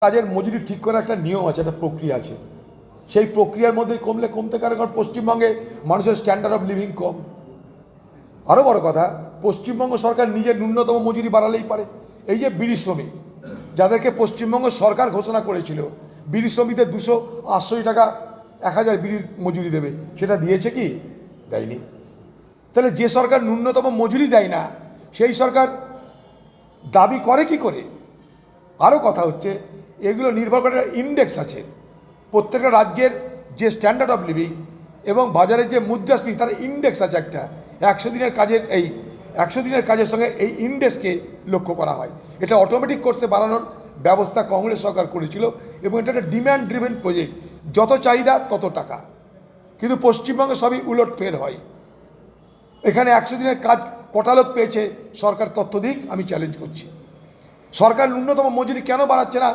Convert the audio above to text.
কাজের মজুরি ঠিক করার একটা নিয়ম আছে, একটা প্রক্রিয়া আছে। সেই প্রক্রিয়ার মধ্যে কমলে কমতে পারে, কারণ পশ্চিমবঙ্গে মানুষের স্ট্যান্ডার্ড অফ লিভিং কম। আরও বড় কথা, পশ্চিমবঙ্গ সরকার নিজের ন্যূনতম মজুরি বাড়ালেই পারে। এই যে বিড়ি শ্রমিক, যাদেরকে পশ্চিমবঙ্গ সরকার ঘোষণা করেছিল বিড়ি শ্রমিকদের 280 টাকা 1000 বিড়ির মজুরি দেবে, সেটা দিয়েছে কি? দেয়নি। তাহলে যে সরকার ন্যূনতম মজুরি দেয় না, সেই সরকার দাবি করে কি করে? আরও কথা হচ্ছে, এগুলো নির্ভর করে ইন্ডেক্স আছে। প্রত্যেকটা রাজ্যের যে স্ট্যান্ডার্ড অফ লিভিং এবং বাজারের যে মুদ্রাস্ফীতি, তার ইন্ডেক্স আছে একটা। 100 দিনের কাজের 100 দিনের কাজের সঙ্গে এই ইন্ডেক্সকে লক্ষ্য করা হয়। এটা অটোমেটিক কোর্সে বাড়ানোর ব্যবস্থা কংগ্রেস সরকার করেছিল এবং এটা একটা ডিম্যান্ড ড্রিভেন প্রজেক্ট, যত চাহিদা তত টাকা। কিন্তু পশ্চিমবঙ্গে সবই উলটফের হয়। এখানে 100 দিনের কাজ কটা লোক পেয়েছে সরকার তথ্য দিক, আমি চ্যালেঞ্জ করছি। সরকার ন্যূনতম মজুরি কেন বাড়াচ্ছে না?